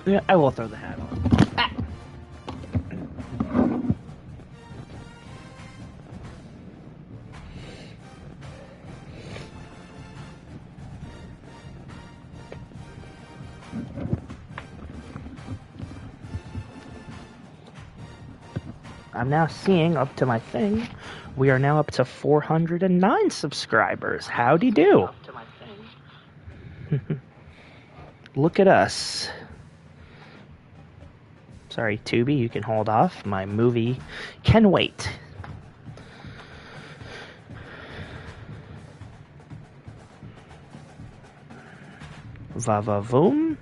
Yeah, I will throw the hat on. Ah! I'm now seeing up to my thing. We are now up to 409 subscribers. Howdy do. Look at us. Sorry, Tubi, you can hold off. My movie can wait. Va-va-voom.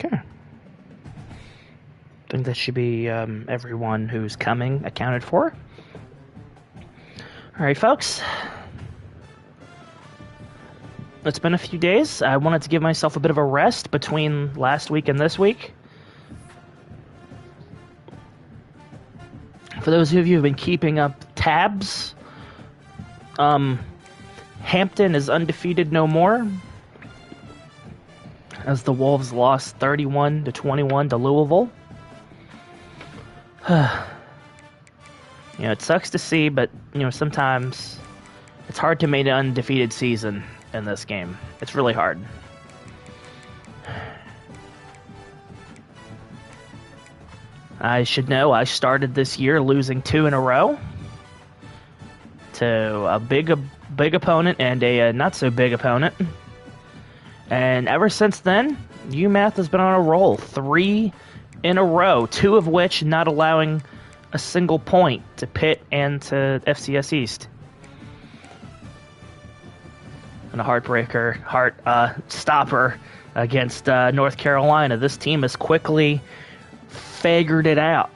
Okay. I think that should be everyone who's coming accounted for. Alright, folks. It's been a few days. I wanted to give myself a bit of a rest between last week and this week. For those of you who've been keeping up tabs, Hampton is undefeated no more, as the Wolves lost 31-21 to Louisville. It sucks to see, but sometimes it's hard to make an undefeated season in this game. It's really hard. I should know I started this year losing 2 in a row to a big opponent and a not so big opponent. And ever since then, UMATH has been on a roll. 3 in a row, 2 of which not allowing a single point to Pitt and to FCS East. And a heartbreaker, stopper against North Carolina. This team has quickly figured it out.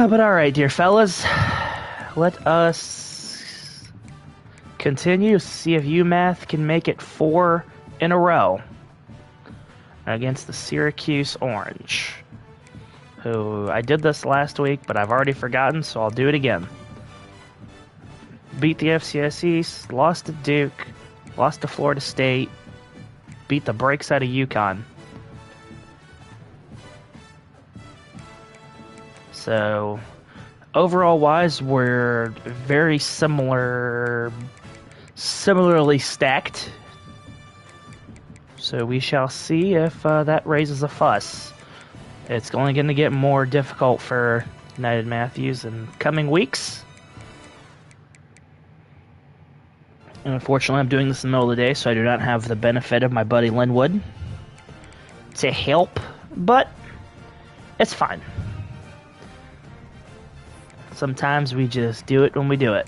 But alright, dear fellas, let us continue, see if UMath can make it 4 in a row against the Syracuse Orange, who I did this last week, but I've already forgotten, so I'll do it again. Beat the FCS East, lost to Duke, lost to Florida State, beat the brakes out of UConn. So, overall wise, we're very similarly stacked. So we shall see if that raises a fuss. It's only going to get more difficult for United Matthews in coming weeks. And unfortunately, I'm doing this in the middle of the day, so I do not have the benefit of my buddy Linwood to help, but it's fine. Sometimes we just do it when we do it.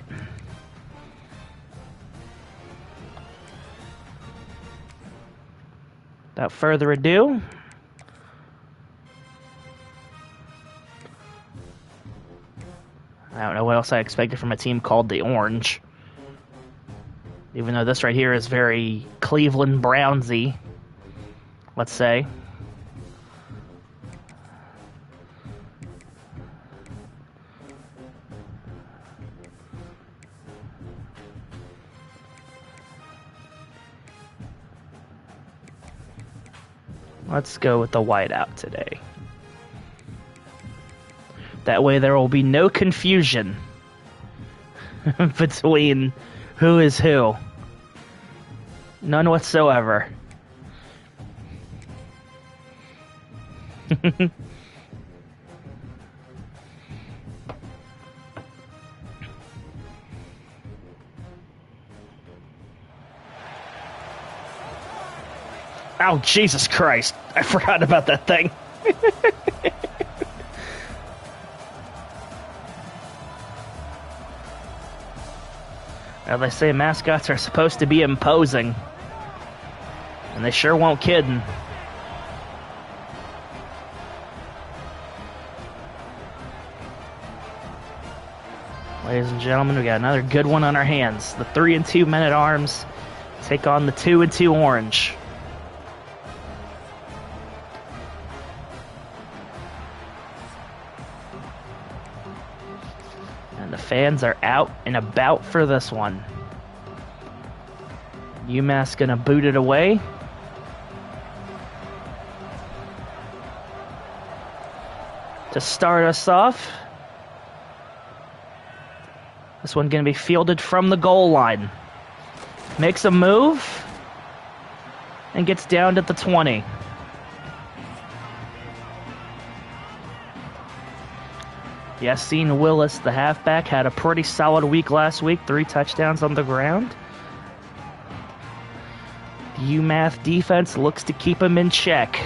Without further ado, I don't know what else I expected from a team called the Orange. Even though this right here is very Cleveland Brownsy, let's say. Let's go with the whiteout today. That way there will be no confusion between who is who. None whatsoever. Oh, Jesus Christ. I forgot about that thing. Now, they say mascots are supposed to be imposing. And they sure won't kidding. Ladies and gentlemen, we got another good one on our hands. The 3 and 2 Men at Arms take on the 2 and 2 Orange. And the fans are out and about for this one. UMass's gonna boot it away. To start us off. This one going to be fielded from the goal line. Makes a move. And gets down to the 20. Yassine Willis, the halfback, had a pretty solid week last week. 3 touchdowns on the ground. The UMath defense looks to keep him in check.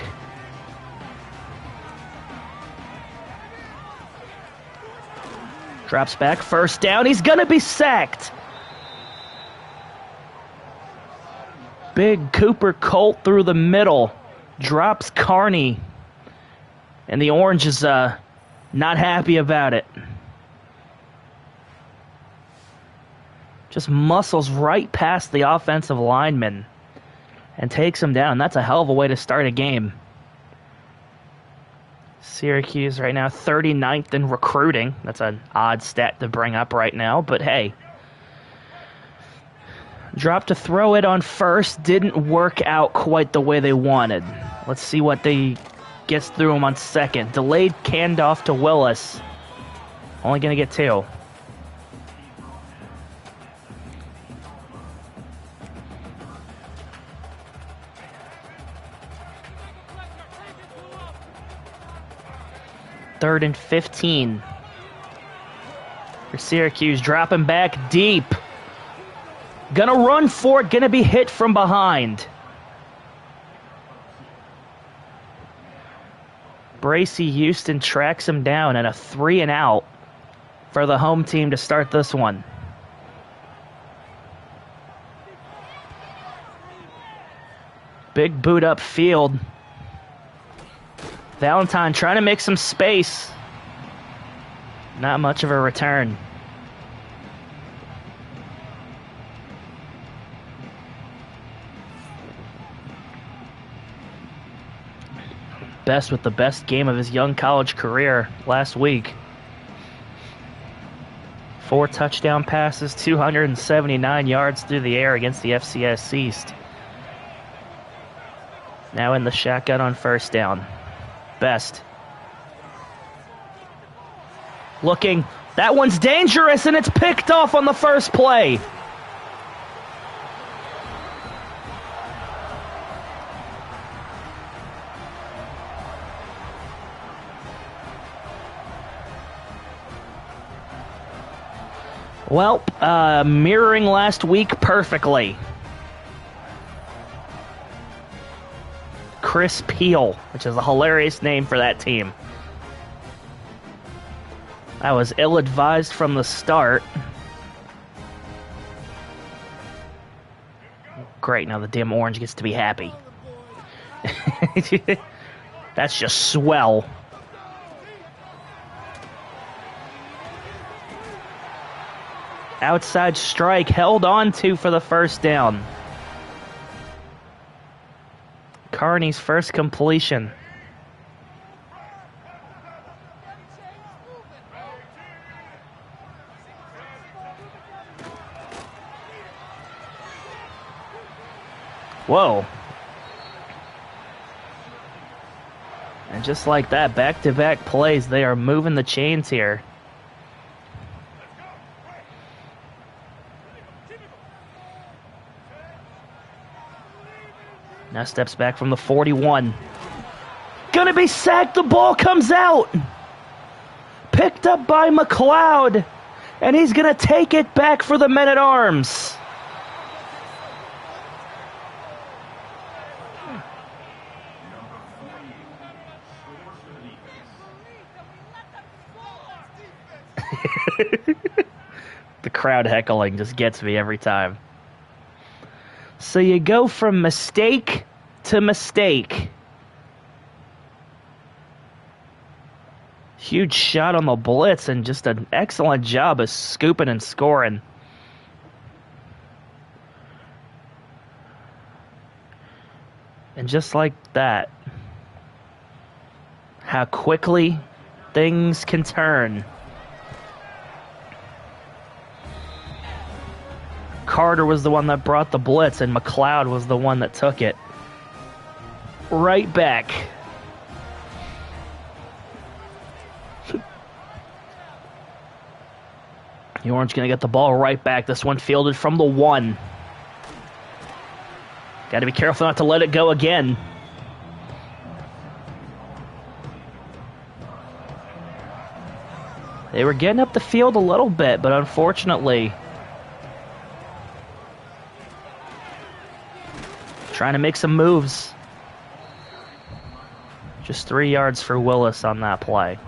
Drops back, first down. He's going to be sacked. Big Cooper Colt through the middle. Drops Carney. And the Orange is not happy about it. Just muscles right past the offensive lineman. And takes him down. That's a hell of a way to start a game. Syracuse right now 39th in recruiting. That's an odd stat to bring up right now, but hey. Drop to throw it on first. Didn't work out quite the way they wanted. Let's see what they gets through him on second. Delayed handoff to Willis. Only going to get 2. Third and 15 for Syracuse, dropping back deep. Gonna run for it, gonna be hit from behind. Bracy Houston tracks him down and a 3 and out for the home team to start this one. Big boot up field. Valentine trying to make some space. Not much of a return. Best with the best game of his young college career last week. 4 touchdown passes, 279 yards through the air against the FCS East. Now in the shotgun on first down. Best. Looking. That one's dangerous, and it's picked off on the first play. Well, mirroring last week perfectly. Chris Peel, which is a hilarious name for that team. I was ill-advised from the start. Great, now the damn Orange gets to be happy. That's just swell. Outside strike held on to for the first down. Carney's first completion. Whoa. And just like that, back-to-back plays, they are moving the chains here. Now steps back from the 41. Gonna be sacked. The ball comes out. Picked up by McLeod. And he's gonna take it back for the Men-at-Arms. The crowd heckling just gets me every time. So you go from mistake to mistake. Huge shot on the blitz and just an excellent job of scooping and scoring. And just like that, how quickly things can turn. Carter was the one that brought the blitz, and McLeod was the one that took it right back. The Orange going to get the ball right back. This one fielded from the 1. Got to be careful not to let it go again. They were getting up the field a little bit, but unfortunately, trying to make some moves. Just 3 yards for Willis on that play.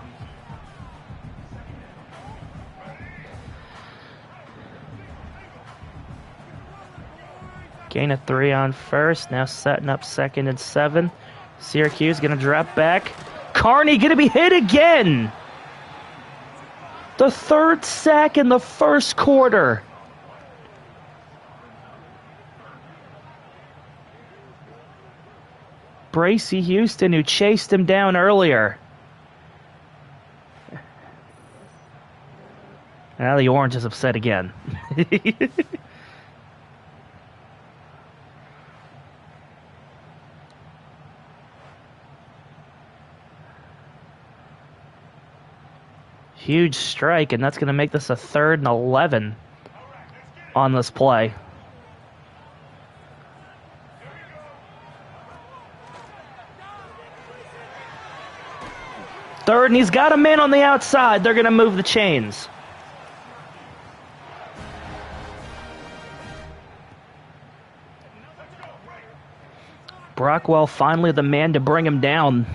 Gain of 3 on first. Now setting up 2nd and 7. Syracuse going to drop back. Carney going to be hit again. The 3rd sack in the first quarter. Bracy Houston, who chased him down earlier. Now the Orange is upset again. Huge strike, and that's going to make this a 3rd and 11 on this play. Third, and he's got a man on the outside. They're going to move the chains. Brockwell finally the man to bring him down.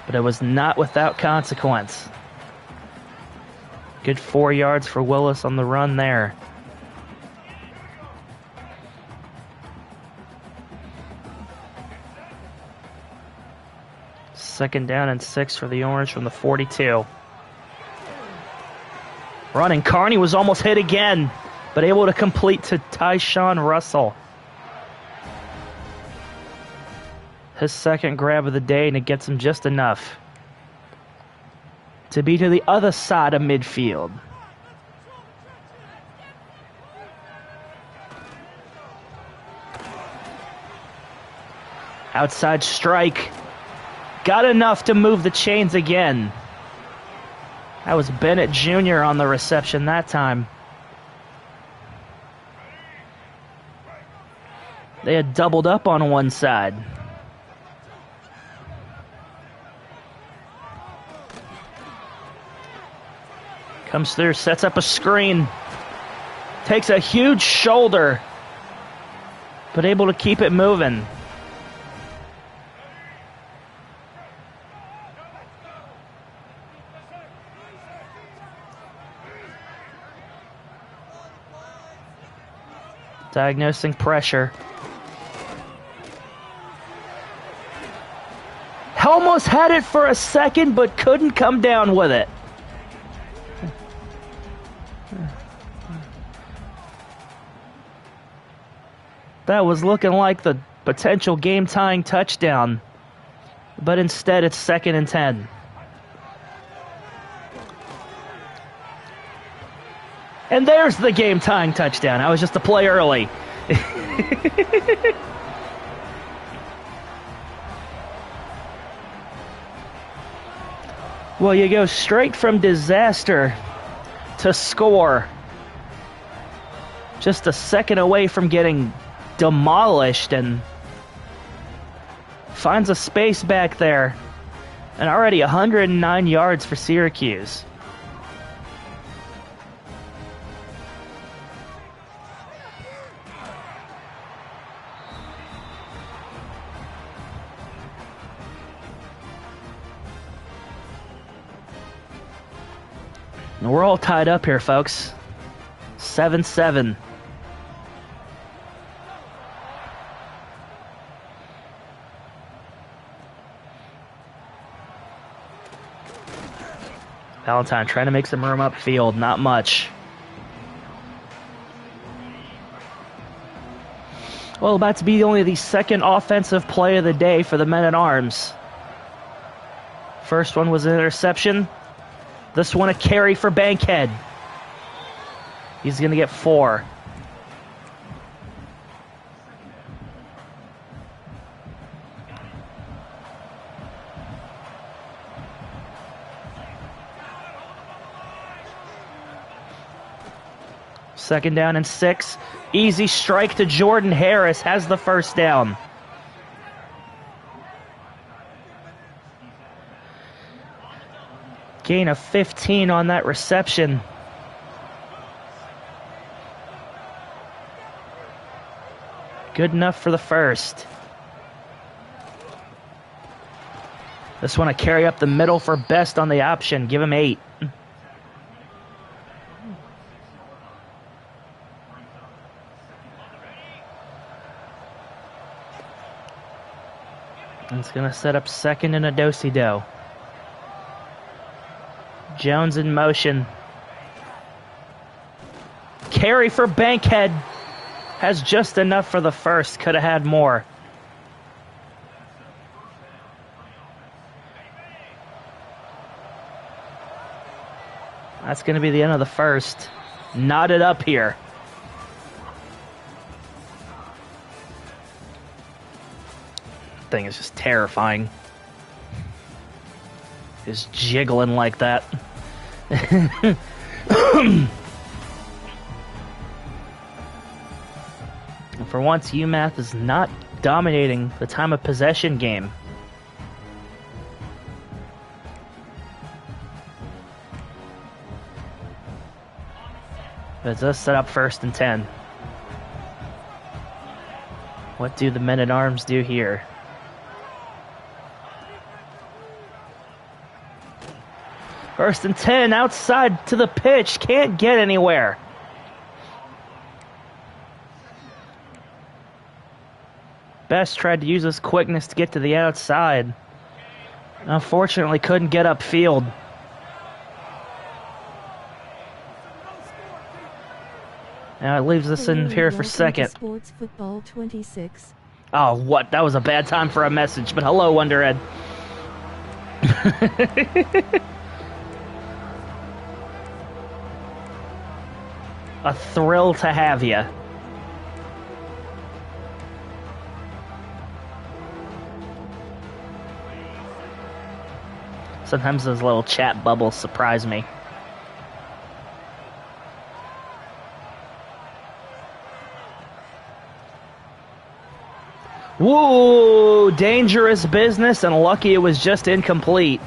But it was not without consequence. Good 4 yards for Willis on the run there. Second down and 6 for the Orange from the 42. Running, Carney was almost hit again, but able to complete to Tyshawn Russell. His 2nd grab of the day, and it gets him just enough to be to the other side of midfield. Outside strike. Got enough to move the chains again. That was Bennett Jr. on the reception that time. They had doubled up on one side. Comes through, sets up a screen. Takes a huge shoulder, but able to keep it moving. Diagnosing pressure. Almost had it for a second, but couldn't come down with it. That was looking like the potential game-tying touchdown, but instead it's 2nd and 10. And there's the game-tying touchdown. I was just a play early. Well, you go straight from disaster to score. Just a second away from getting demolished, and finds a space back there. And already 109 yards for Syracuse. And we're all tied up here, folks. 7-7. Valentine trying to make some room upfield. Not much. Well, about to be only the second offensive play of the day for the men-at-arms. First one was an interception. This one a carry for Bankhead. He's going to get 4. Second down and 6. Easy strike to Jordan Harris. Has the first down. Gain of 15 on that reception. Good enough for the first. This one a carry up the middle for Best on the option. Give him 8. It's going to set up second and a do-si-do. Jones in motion. Carry for Bankhead. Has just enough for the first. Could have had more. That's going to be the end of the first. Knotted up here. Thing is just terrifying. Just jiggling like that. For once, UMATH is not dominating the time of possession game. But it does set up 1st and 10. What do the men-at-arms do here? First and 10, outside to the pitch. Can't get anywhere. Best tried to use his quickness to get to the outside. Unfortunately, couldn't get upfield. Now it leaves us in here for second. Sports Football 26. Oh, what? That was a bad time for a message, but hello, Wonderhead. A thrill to have you. Sometimes those little chat bubbles surprise me. Whoa! Dangerous business, and lucky it was just incomplete.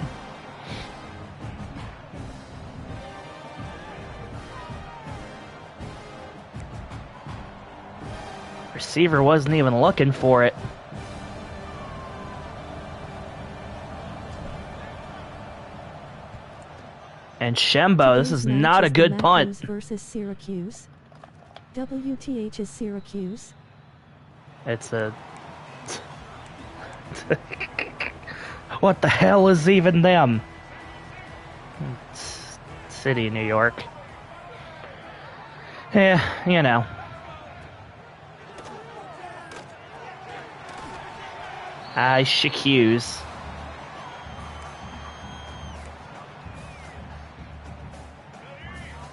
Receiver wasn't even looking for it. And Shembo, this is not a good punt. Versus Syracuse. WTH is Syracuse. It's a... What the hell is even them? It's City, New York. Yeah, you know. Syracuse.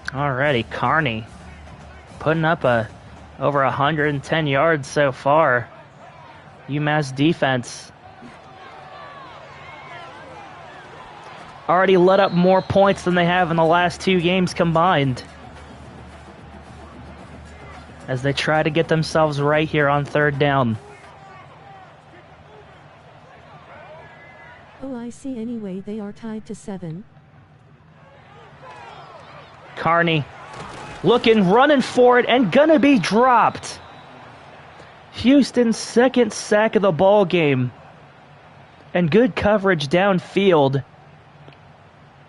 Alrighty, Carney putting up over 110 yards so far. UMass defense already let up more points than they have in the last 2 games combined, as they try to get themselves right here on 3rd down. Oh, I see. Anyway, they are tied to 7. Carney looking, running for it, and gonna be dropped. Houston's 2nd sack of the ball game, and good coverage downfield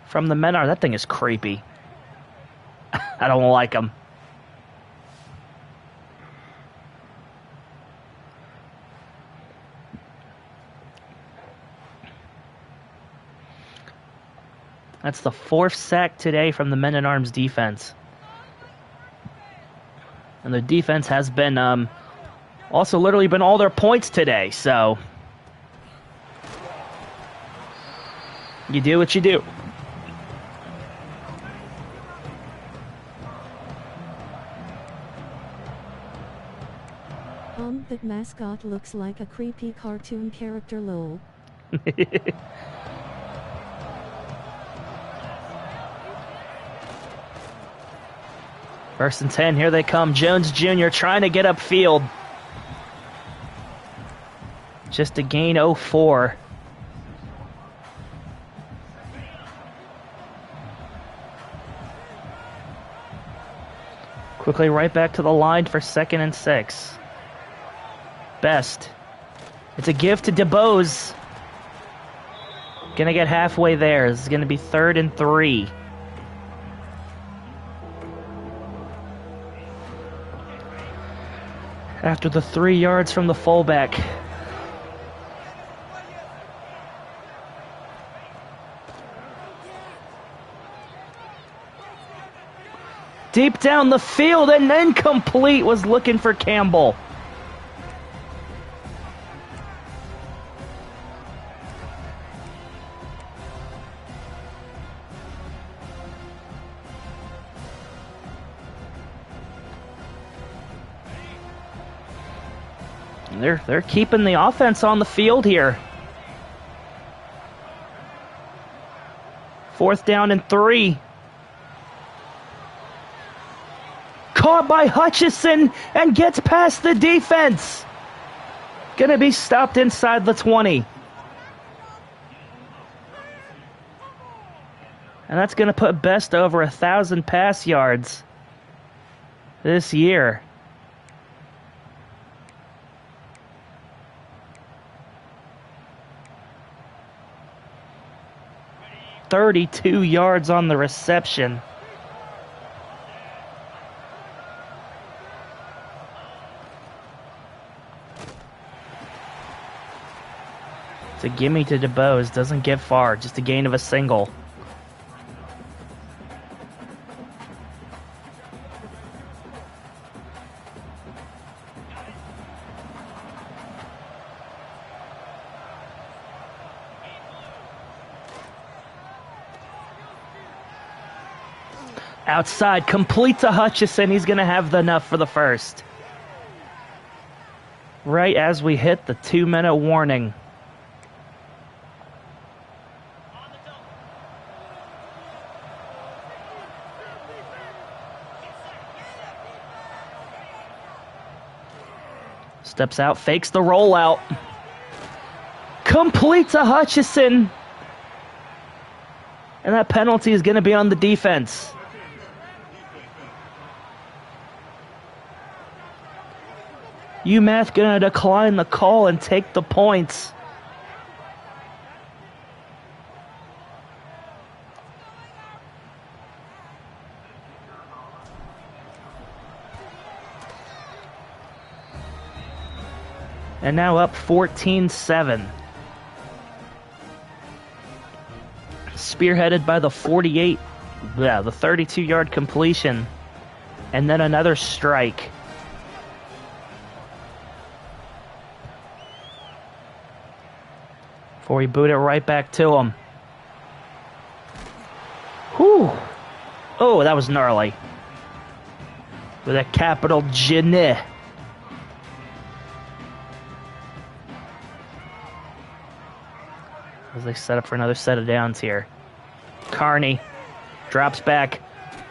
from the men. That thing is creepy. I don't like them. That's the 4th sack today from the men-at-arms defense. And the defense has been also literally been all their points today, so you do what you do. That mascot looks like a creepy cartoon character, lol. First and 10, here they come. Jones Jr. trying to get upfield. Just a gain 0-4. Quickly right back to the line for 2nd and 6. Best. It's a give to DeBose. Gonna get halfway there. This is gonna be 3rd and 3. After the 3 yards from the fullback. Deep down the field and then complete, was looking for Campbell. They're keeping the offense on the field here. 4th down and 3. Caught by Hutchison and gets past the defense. Gonna be stopped inside the 20. And that's gonna put Best over 1,000 pass yards this year. .32 yards on the reception. It's a gimme to DeBose. Doesn't get far. Just a gain of a single. Outside, complete to Hutchison. He's going to have enough for the first. Right as we hit the 2-minute warning. Steps out, fakes the rollout. Complete to Hutchison. And that penalty is going to be on the defense. UMath going to decline the call and take the points. And now up 14-7. Spearheaded by the 32-yard completion. And then another strike. Before we boot it right back to him. Whew. Oh, that was gnarly. With a capital J. As they set up for another set of downs here. Carney drops back.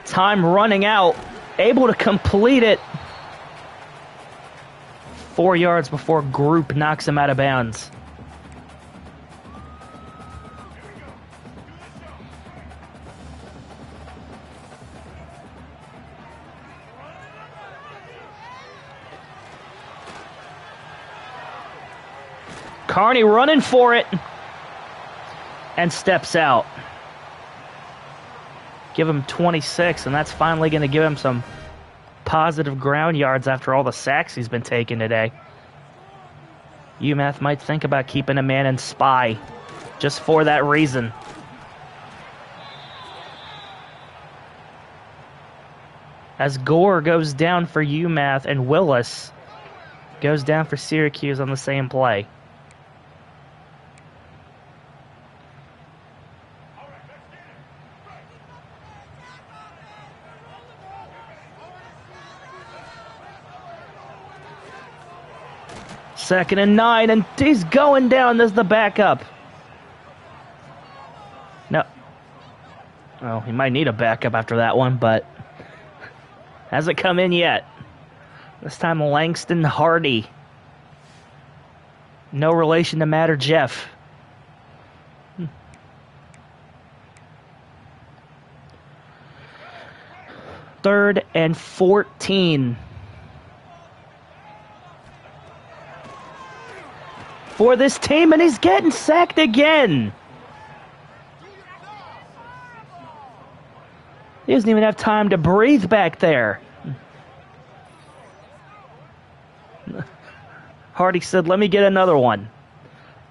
Time running out. Able to complete it. 4 yards before Group knocks him out of bounds. Carney running for it. And steps out. give him 26, and that's finally going to give him some positive ground yards after all the sacks he's been taking today. UMath might think about keeping a man in spy just for that reason. As Gore goes down for UMath and Willis goes down for Syracuse on the same play. Second and 9, and he's going down. There's the backup. No. Oh, he might need a backup after that one, but hasn't come in yet. This time Langston Hardy. No relation to Matt or Jeff. Third and 14. For this team, and he's getting sacked again. He doesn't even have time to breathe back there. Hardy said, let me get another one.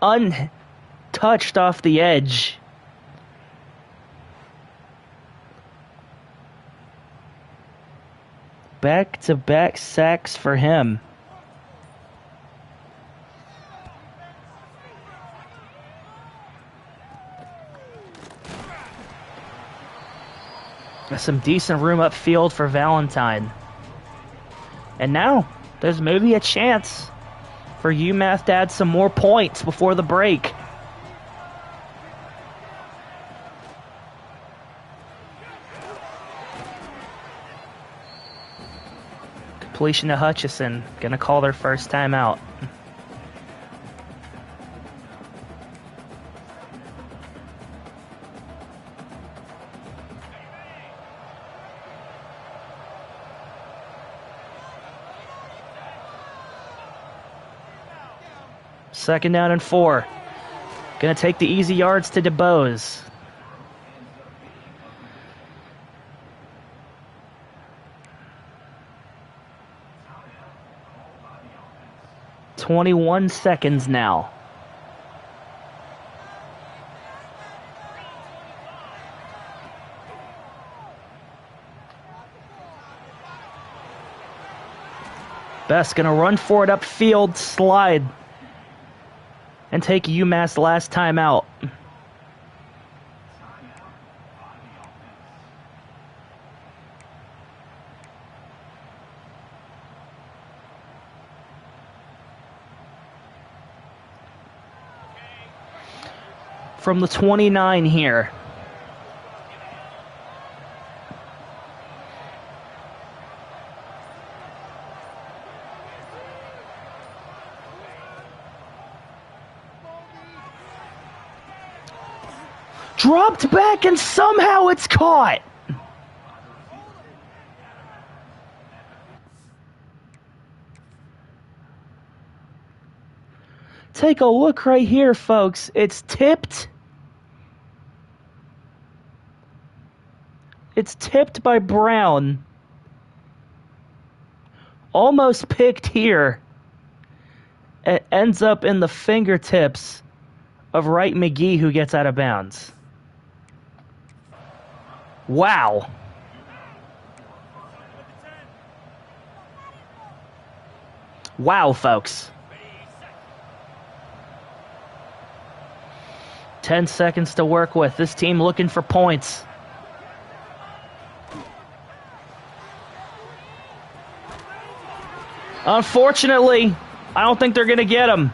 Untouched off the edge. Back-to-back sacks for him. Some decent room upfield for Valentine. And now, there's maybe a chance for UMath to add some more points before the break. Completion to Hutchison. Gonna call their first timeout. Second down and 4. Gonna take the easy yards to DeBose. "21 seconds now. Best gonna run for it upfield, slide, and take UMass's last time out. From the 29 here. Dropped back and somehow it's caught. Take a look right here, folks. It's tipped. It's tipped by Brown. Almost picked here. It ends up in the fingertips of Wright McGee, who gets out of bounds. Wow. Wow, folks. 10 seconds to work with. This team looking for points. Unfortunately, I don't think they're going to get them.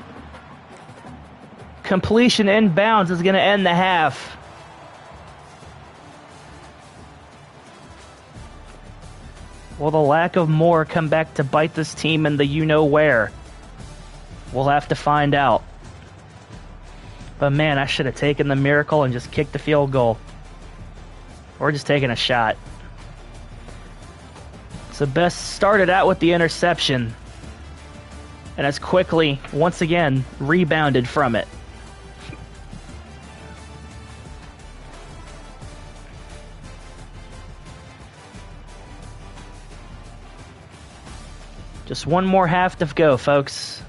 Completion inbounds is going to end the half. Will the lack of more come back to bite this team in the you-know-where? We'll have to find out. But man, I should have taken the miracle and just kicked the field goal. Or just taken a shot. So Best started out with the interception. And has quickly, once again, rebounded from it. Just one more half to go, folks.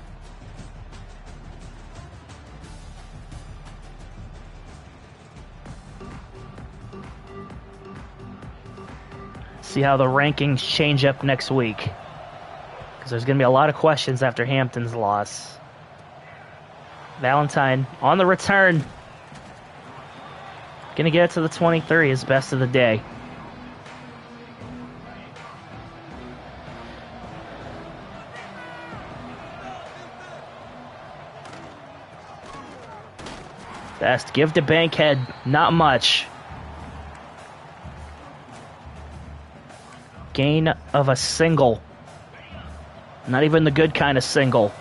See how the rankings change up next week. Because there's going to be a lot of questions after Hampton's loss. Valentine on the return. Going to get it to the 23 as best of the day. Best give to Bankhead, not much. Gain of a single. Not even the good kind of single.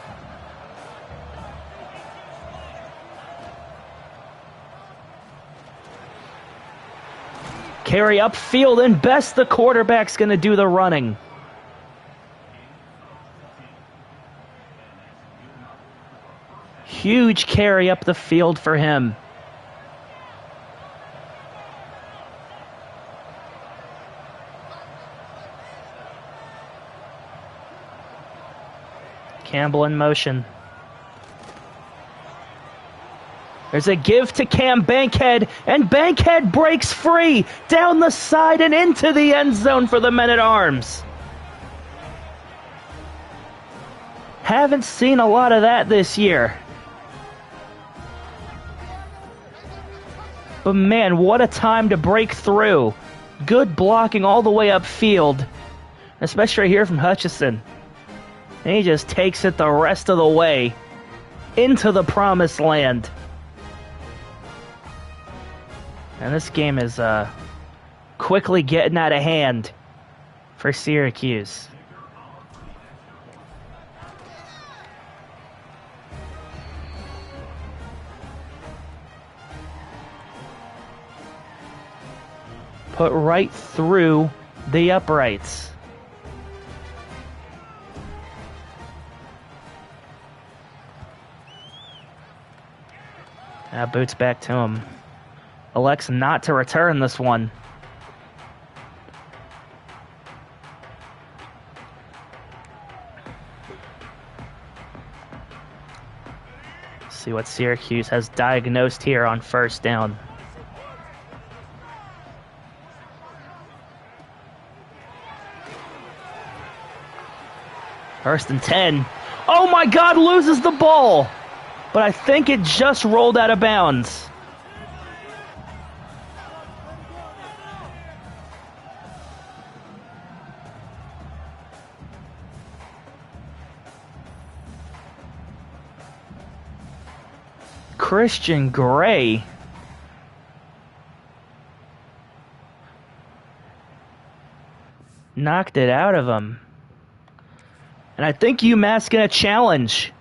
Carry upfield, and Best, the quarterback's going to do the running. Huge carry up the field for him. Campbell in motion. There's a give to Cam Bankhead, and Bankhead breaks free down the side and into the end zone for the Men-at-Arms. Haven't seen a lot of that this year. But man, what a time to break through. Good blocking all the way upfield, especially right here from Hutchison. And he just takes it the rest of the way into the promised land. And this game is quickly getting out of hand for Syracuse. Put right through the uprights. Boots back to him. Elects not to return this one. See what Syracuse has diagnosed here on first down. First and 10. Oh my God, loses the ball. But I think it just rolled out of bounds. Christian Gray. Knocked it out of him. And I think UMass's going to challenge.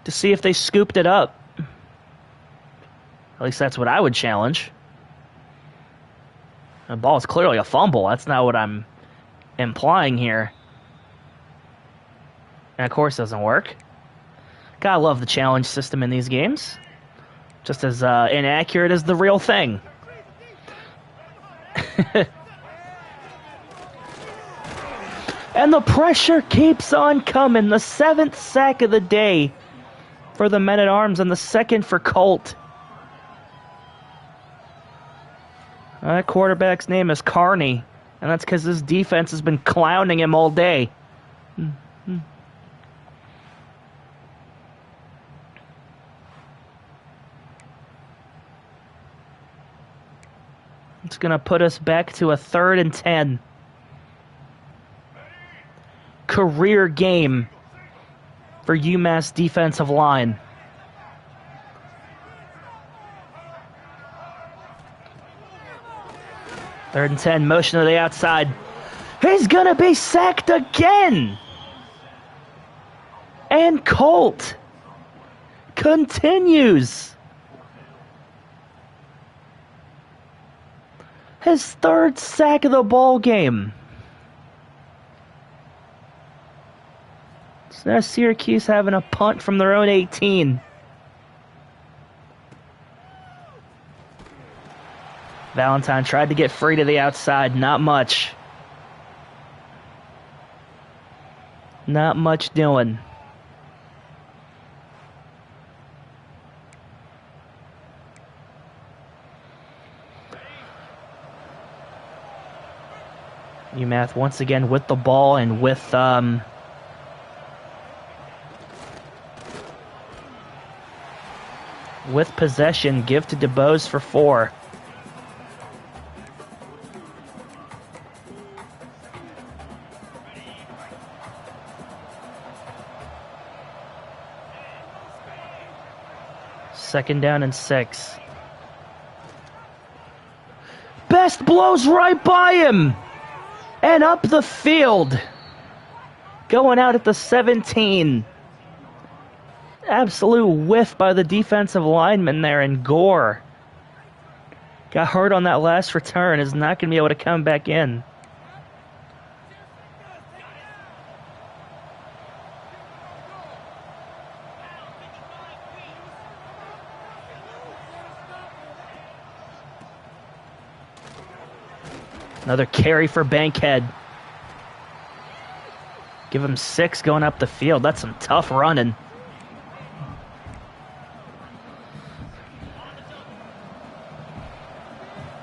To see if they scooped it up. At least that's what I would challenge. The ball is clearly a fumble. That's not what I'm implying here. And of course it doesn't work. Gotta love the challenge system in these games. Just as inaccurate as the real thing. And the pressure keeps on coming. The 7th sack of the day for the Men-at-Arms and the 2nd for Colt. That quarterback's name is Carney, and that's because his defense has been clowning him all day. It's going to put us back to a 3rd and 10. Career game for UMass defensive line. Third and 10, motion to the outside. He's going to be sacked again. And Colt continues. His 3rd sack of the ball game. So now Syracuse having a punt from their own 18. Valentine tried to get free to the outside. Not much. Not much doing. UMath once again with the ball and with possession. Give to DeBose for 4. Second down and 6. Best blows right by him and up the field. Going out at the 17. Absolute whiff by the defensive lineman there, and Gore got hurt on that last return. Is not going to be able to come back in. Another carry for Bankhead. Give him 6 going up the field. That's some tough running.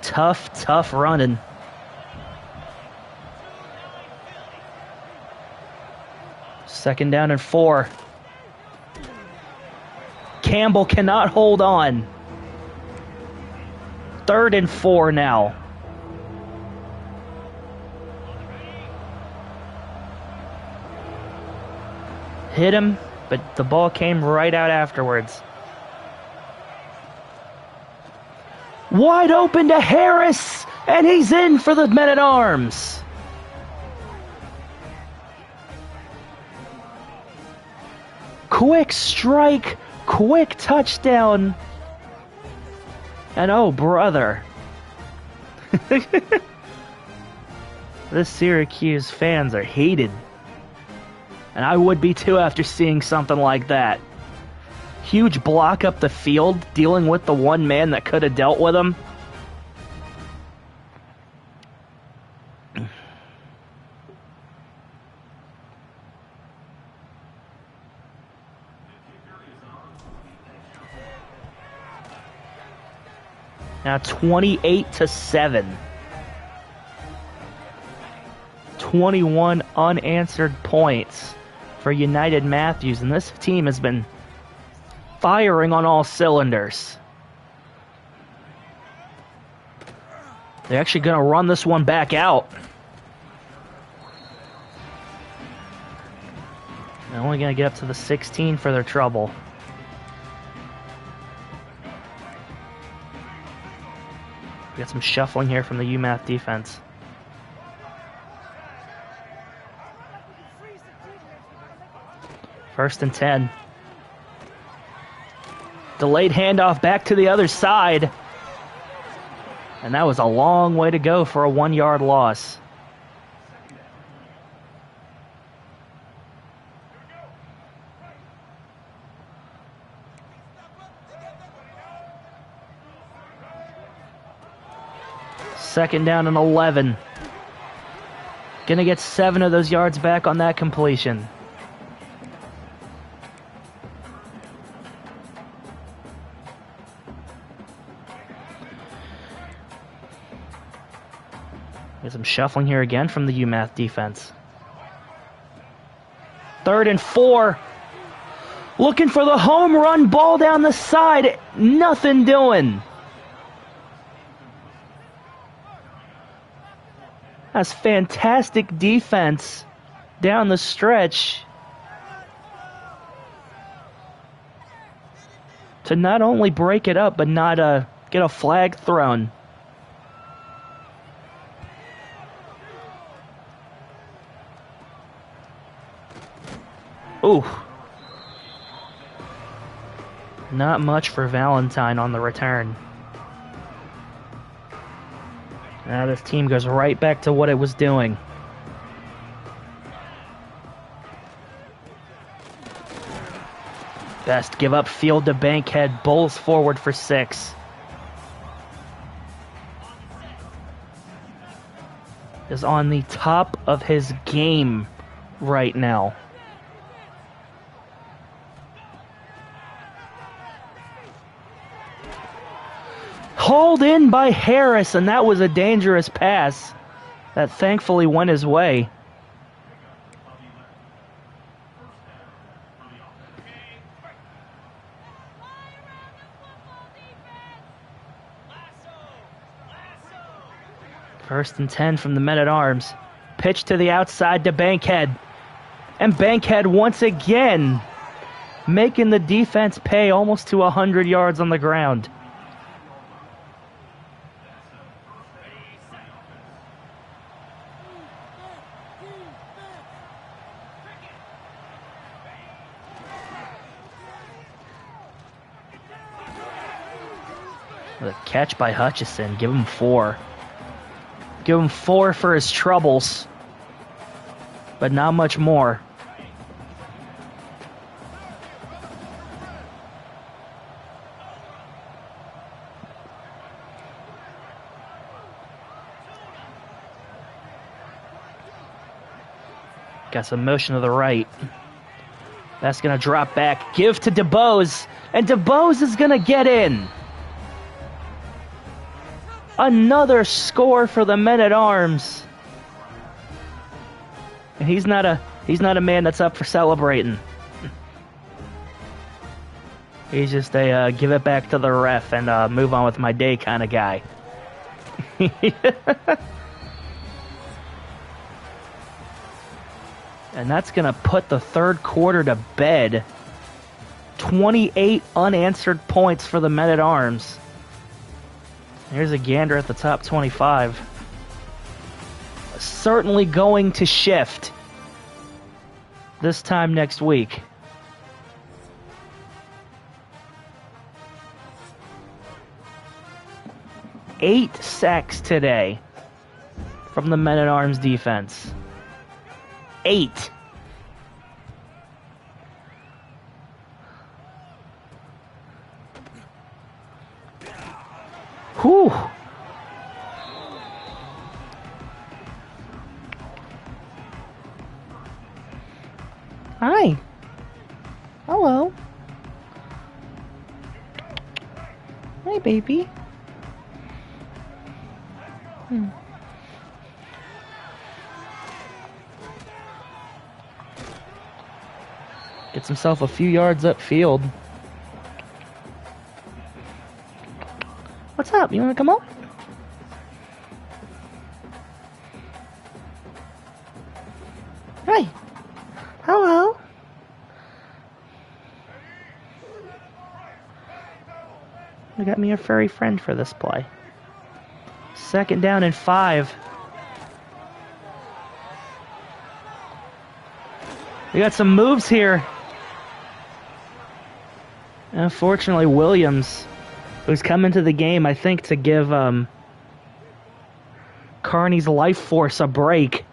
Tough running. Second down and 4. Campbell cannot hold on. 3rd and 4 now. Hit him, but the ball came right out afterwards. Wide open to Harris, and he's in for the Men-at-Arms. Quick strike, quick touchdown. And oh, brother. The Syracuse fans are heated. And I would be too after seeing something like that. Huge block up the field, dealing with the one man that could have dealt with him. Now 28-7. 21 unanswered points for United Matthews, and this team has been firing on all cylinders. They're actually going to run this one back out. They're only going to get up to the 16 for their trouble. We got some shuffling here from the UMath defense. First and 10. Delayed handoff back to the other side. And that was a long way to go for a 1-yard loss. Second down and 11. Gonna get 7 of those yards back on that completion. There's some shuffling here again from the UMath defense. 3rd and 4. Looking for the home run ball down the side. Nothing doing. That's fantastic defense down the stretch to not only break it up, but not get a flag thrown. Ooh. Not much for Valentine on the return. Now this team goes right back to what it was doing. Best give up field to Bankhead, bowls forward for 6. is on the top of his game right now. Hauled in by Harris, and that was a dangerous pass that thankfully went his way. First and 10 from the men-at-arms. Pitch to the outside to Bankhead. And Bankhead once again making the defense pay almost to 100 yards on the ground. The catch by Hutchison. Give him 4. Give him 4 for his troubles. But not much more. Got some motion to the right. That's going to drop back. Give to DeBose. And DeBose is going to get in. Another score for the men-at-arms. And he's not a man that's up for celebrating. He's just a give it back to the ref and move on with my day kind of guy. And that's going to put the third quarter to bed. 28 unanswered points for the men-at-arms. Here's a gander at the top 25. Certainly going to shift this time next week. Eight sacks today from the men-at-arms defense. 8. Whew. Hi. Hello. Hi, baby. Gets himself a few yards upfield. What's up? You want to come up? Hi. Hello. I got me a furry friend for this play. 2nd down and 5. We got some moves here. Unfortunately, Williams, who's come into the game, I think, to give Carney's life force a break.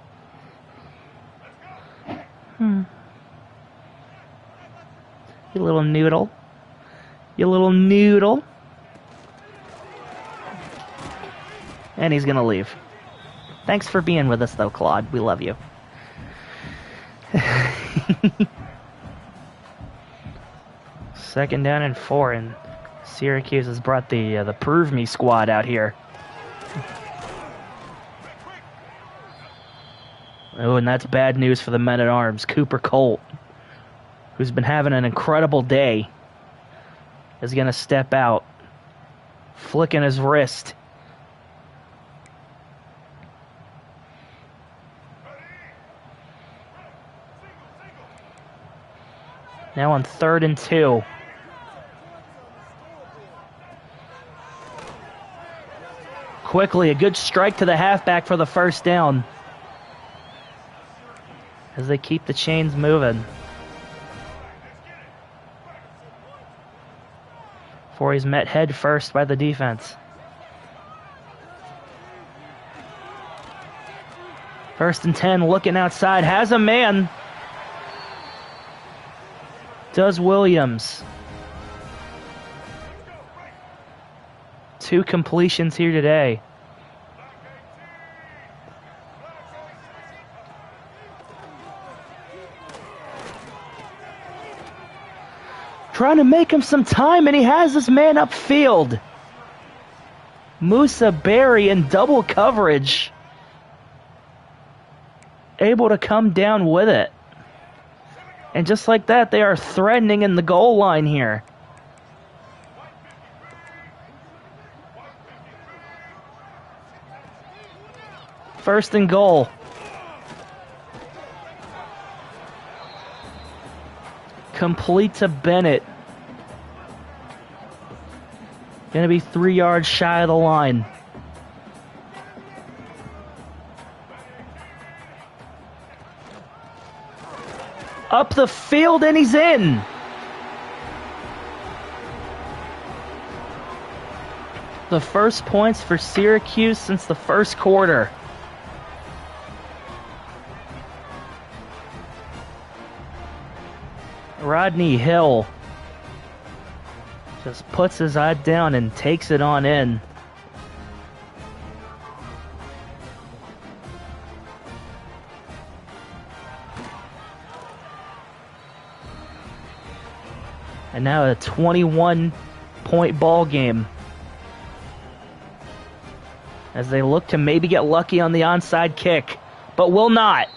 You little noodle. You little noodle. And he's going to leave. Thanks for being with us, though, Claude. We love you. 2nd down and 4, and Syracuse has brought the Prove Me squad out here. Oh, and that's bad news for the men-at-arms. Cooper Colt, who's been having an incredible day, is going to step out, flicking his wrist. Now on 3rd and 2. Quickly, a good strike to the halfback for the first down. As they keep the chains moving. Before he's met head first by the defense. 1st and 10, looking outside, has a man. Does Williams. 2 completions here today. Trying to make him some time, and he has this man upfield. Musa Berry in double coverage. Able to come down with it. And just like that, they are threatening in the goal line here. First and goal. Complete to Bennett. Gonna be 3 yards shy of the line. Up the field, and he's in. The first points for Syracuse since the first quarter. Rodney Hill just puts his eye down and takes it on in. And now a 21-point ball game as they look to maybe get lucky on the onside kick, but will not.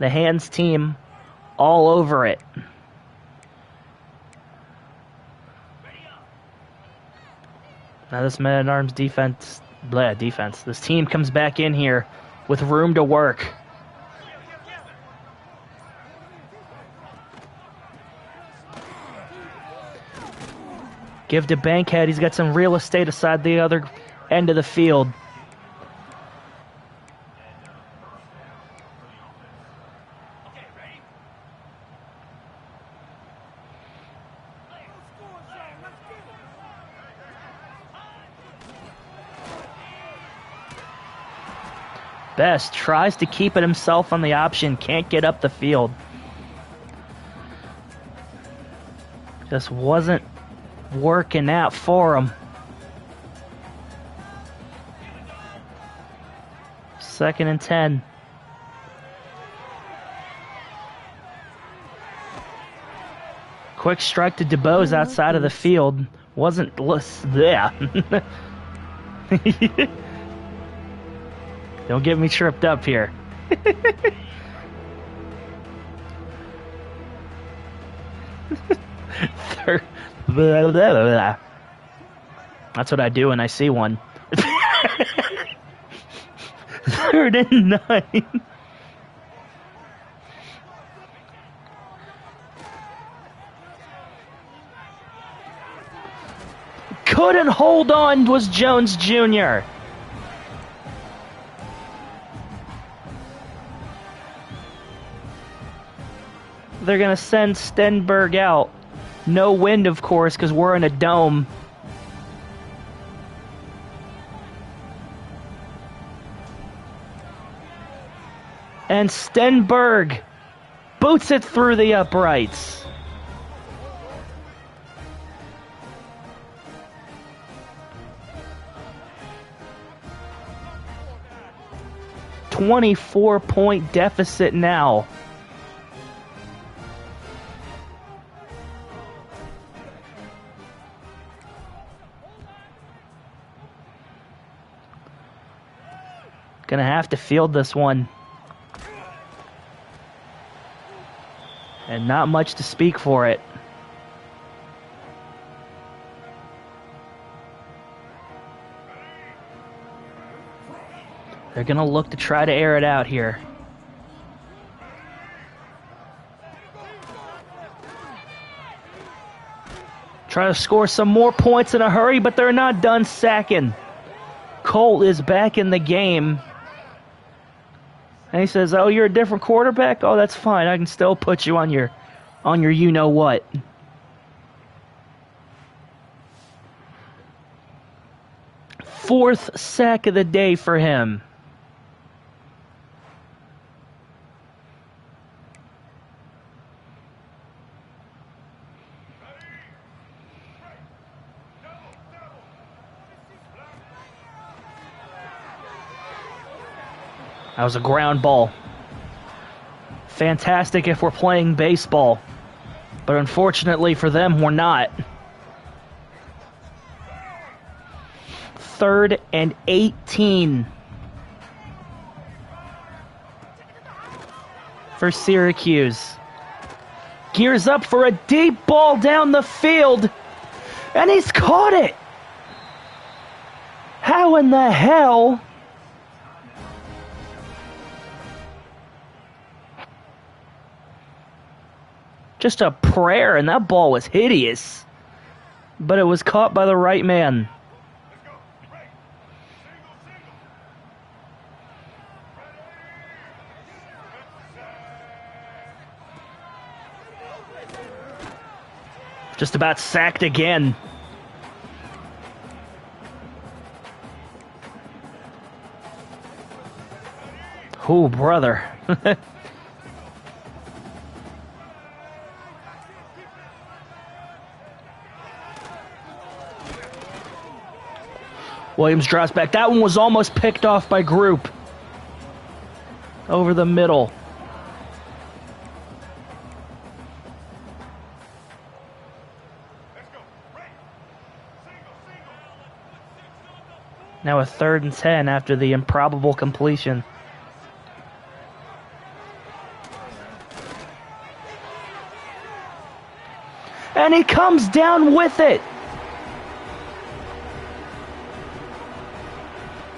The hands team all over it. Now this man-at-arms defense. This team comes back in here with room to work. Give to Bankhead. He's got some real estate aside the other end of the field. Best tries to keep it himself on the option. Can't get up the field. Just wasn't working out for him. Second and 10. Quick strike to DeBose outside of the field. Wasn't there. Don't get me tripped up here. Third. Blah, blah, blah, blah. That's what I do when I see one. 3rd and 9. Couldn't hold on, was Jones Jr. They're going to send Stenberg out. No wind, of course, because we're in a dome. And Stenberg boots it through the uprights. $24-point deficit now. Gonna have to field this one. And not much to speak for it. They're gonna look to try to air it out here. Try to score some more points in a hurry, but they're not done sacking. Colt is back in the game. And he says, "Oh, you're a different quarterback? Oh, that's fine. I can still put you on your you-know-what." Fourth sack of the day for him. That was a ground ball. Fantastic if we're playing baseball. But unfortunately for them, we're not. 3rd and 18 for Syracuse. Gears up for a deep ball down the field. And he's caught it. How in the hell? Just a prayer, and that ball was hideous. But it was caught by the right man. Just about sacked again. Oh, brother. Williams drops back. That one was almost picked off by Group. Over the middle. Now a 3rd and 10 after the improbable completion. And he comes down with it.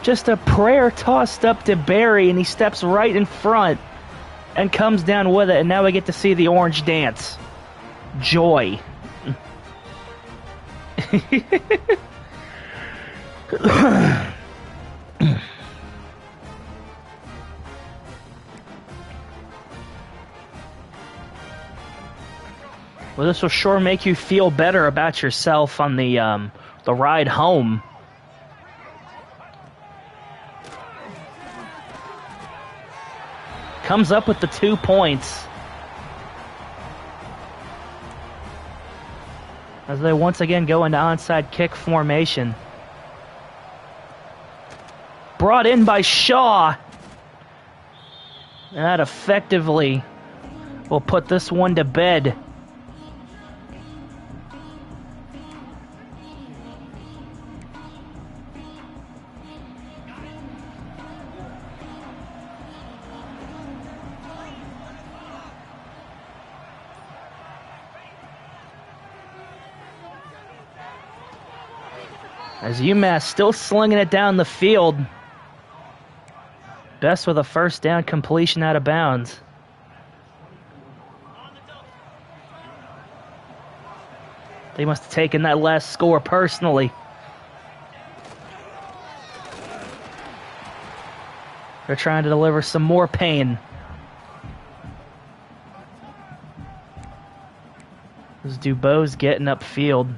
Just a prayer tossed up to Barry, and he steps right in front and comes down with it. And now we get to see the orange dance. Joy. Well, this will sure make you feel better about yourself on the ride home. Comes up with the 2 points. As they once again go into onside kick formation. Brought in by Shaw. And that effectively will put this one to bed. As UMass still slinging it down the field. Best with a 1st down completion out of bounds. They must have taken that last score personally. They're trying to deliver some more pain. As Dubow's getting upfield.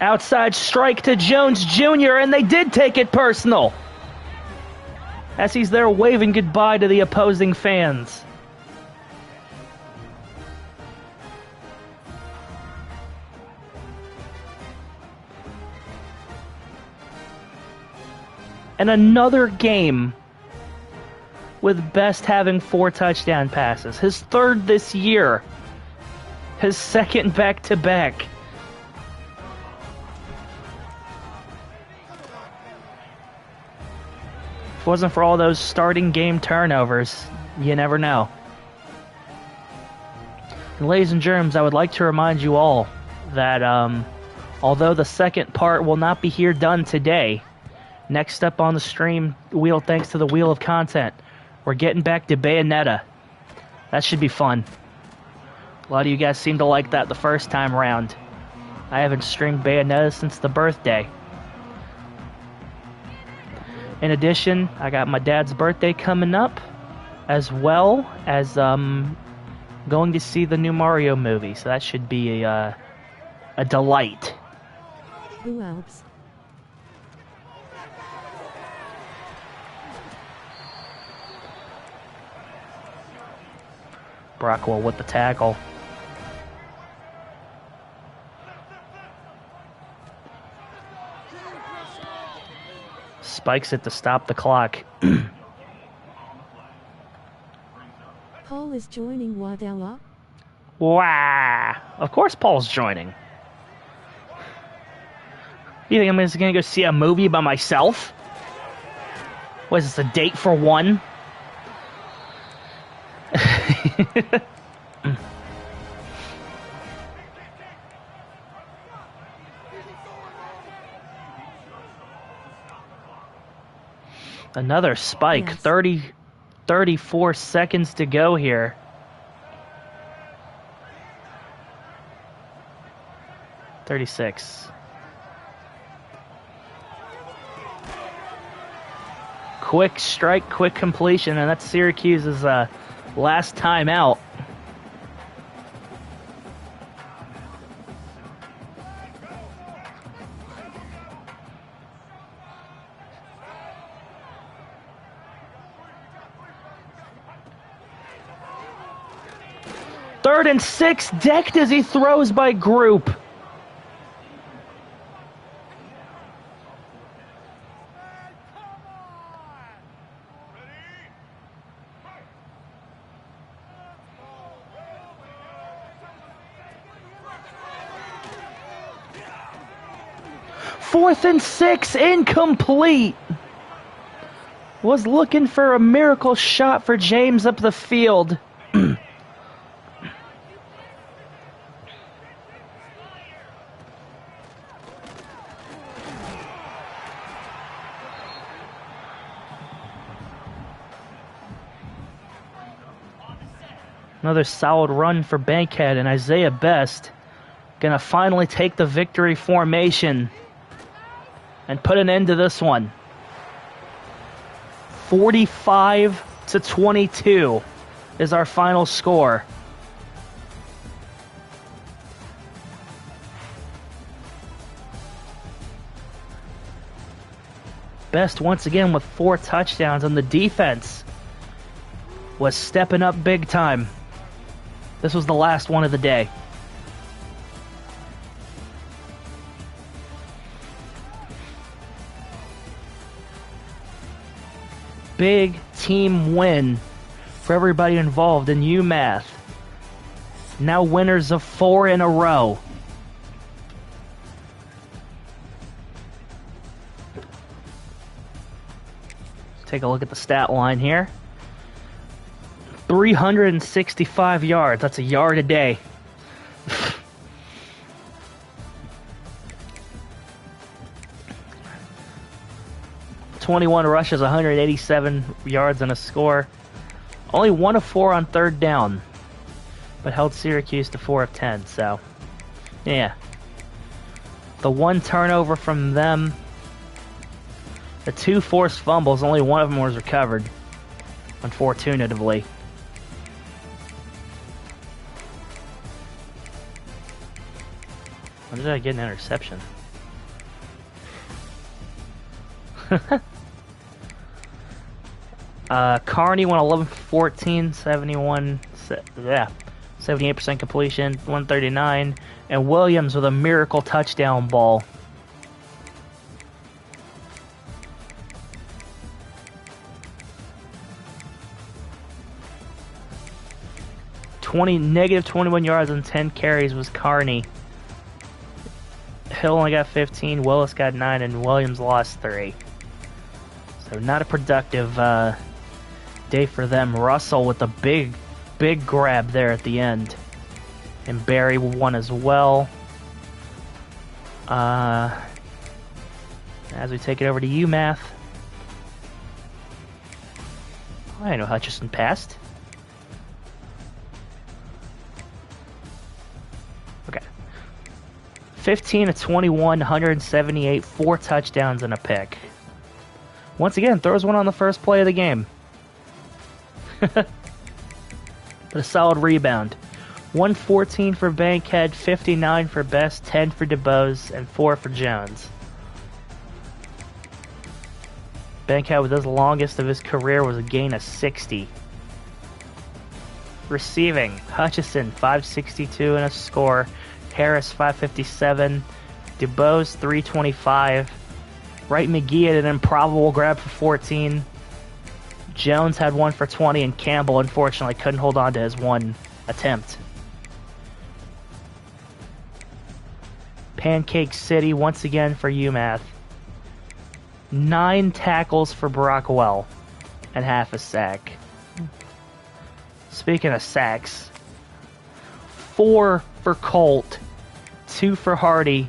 Outside strike to Jones Jr., and they did take it personal. As he's there waving goodbye to the opposing fans. And another game with Best having 4 touchdown passes. His 3rd this year. His 2nd back-to-back. If it wasn't for all those starting game turnovers, you never know. And ladies and germs, I would like to remind you all that although the second part will not be here done today, next up on the stream wheel, thanks to the Wheel of Content, we're getting back to Bayonetta. That should be fun. A lot of you guys seem to like that the first time around. I haven't streamed Bayonetta since the birthday. In addition, I got my dad's birthday coming up, as well as going to see the new Mario movie, so that should be a delight. Who else? Brockwell with the tackle. Spikes it to stop the clock. Paul is joining Wadella. Wow. Of course Paul's joining. You think I'm just going to go see a movie by myself? What is this, a date for one? Another spike. Yes. 34 seconds to go here. $36. Quick strike, quick completion, and that's Syracuse's last time out. Third and 6, decked as he throws by Group. Fourth and 6, incomplete. Was looking for a miracle shot for James up the field. Another solid run for Bankhead, and Isaiah Best gonna finally take the victory formation and put an end to this one. 45-22 is our final score. Best once again with 4 touchdowns, and the defense was stepping up big time. This was the last one of the day. Big team win for everybody involved in UMATH. Now winners of 4 in a row. Take a look at the stat line here. 365 yards. That's a yard a day. .21 rushes, 187 yards and a score. Only 1 of 4 on third down, but held Syracuse to 4 of 10. So, yeah. The 1 turnover from them. The 2 forced fumbles, only 1 of them was recovered, unfortunately. When did I get an interception? Carney went 11-14, 78% completion, 139, and Williams with a miracle touchdown ball. Negative 21 yards and 10 carries was Carney. Hill only got 15, Willis got 9, and Williams lost 3. So not a productive day for them. Russell with a big grab there at the end. And Barry won as well. As we take it over to UMath. I know Hutchison passed. Okay. 15-21, 178, 4 touchdowns and a pick. Once again, throws one on the first play of the game. But a solid rebound. 114 for Bankhead, 59 for Best, 10 for DeBose, and 4 for Jones. Bankhead with his longest of his career was a gain of 60. Receiving, Hutchison, 562 and a score. Harris, 557. DuBose, 325. Wright McGee had an improbable grab for 14. Jones had one for 20, and Campbell, unfortunately, couldn't hold on to his one attempt. Pancake City, once again for UMATH. 9 tackles for Brockwell, and half a sack. Speaking of sacks, 4 for Colt, 2 for Hardy,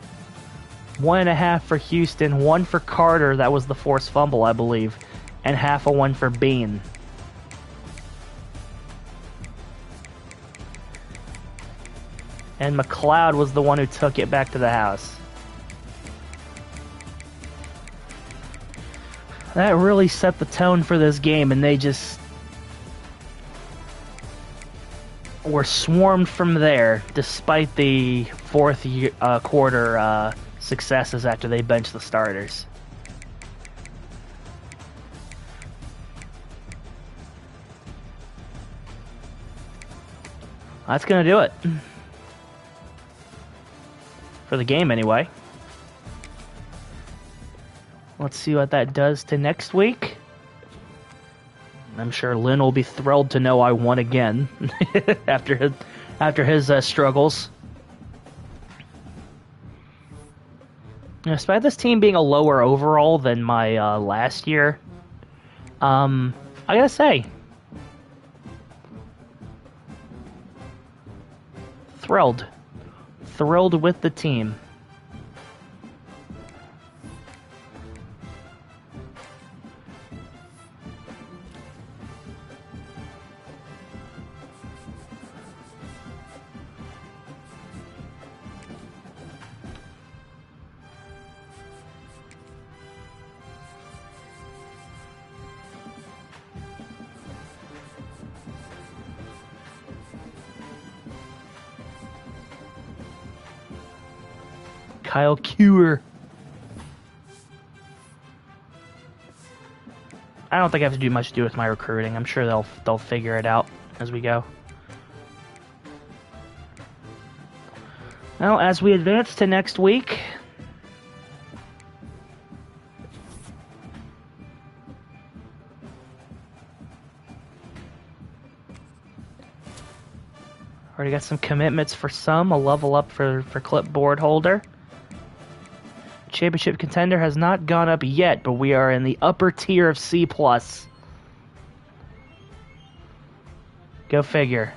1.5 for Houston, 1 for Carter, that was the forced fumble, I believe, and half a 1 for Bean. And McLeod was the one who took it back to the house. That really set the tone for this game, and they just were swarmed from there, despite the fourth quarter successes after they benched the starters. That's going to do it. For the game, anyway. Let's see what that does to next week. I'm sure Lynn will be thrilled to know I won again after his struggles. Despite this team being a lower overall than my last year, I gotta say, thrilled with the team. Kyle Kewer. I don't think I have to do much to do with my recruiting. I'm sure they'll figure it out as we go. Well, as we advance to next week, already got some commitments for some. A level up for clipboard holder. Championship contender has not gone up yet, but we are in the upper tier of C+. Go figure.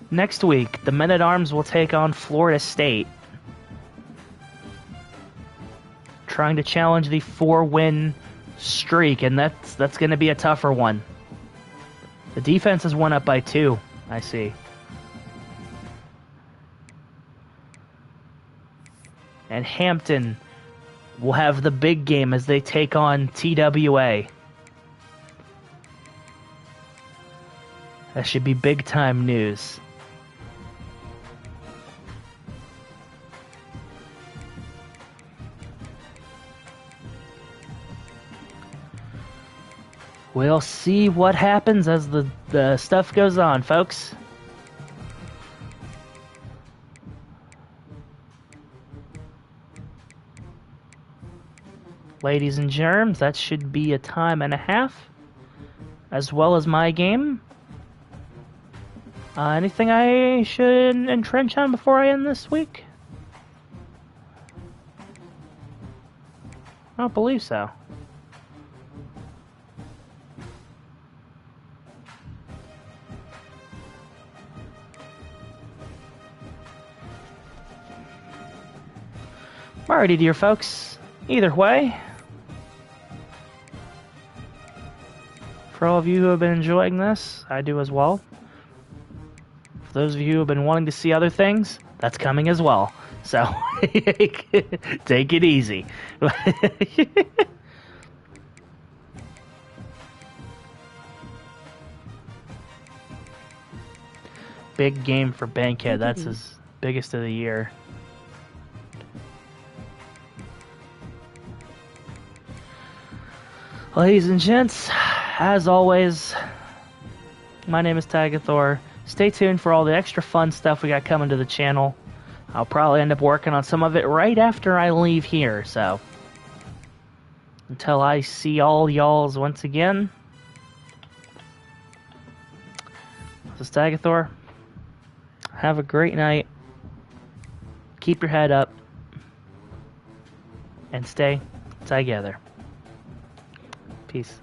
Next week, the Men-at-Arms will take on Florida State, trying to challenge the 4-win streak, and that's going to be a tougher one. The defense has won up by 2. I see. And Hampton will have the big game as they take on TWA. That should be big time news. We'll see what happens as the stuff goes on, folks. Ladies and germs, that should be a time and a half, as well as my game. Anything I should entrench on before I end this week? I don't believe so. Alrighty, dear folks. Either way, for all of you who have been enjoying this, I do as well. For those of you who have been wanting to see other things, that's coming as well. So, take it easy. Big game for Bankhead. That's his biggest of the year. Ladies and gents, as always, my name is Tagathor. Stay tuned for all the extra fun stuff we got coming to the channel. I'll probably end up working on some of it right after I leave here, so until I see all y'alls once again, this is Tagathor. Have a great night. Keep your head up. And stay together. Peace.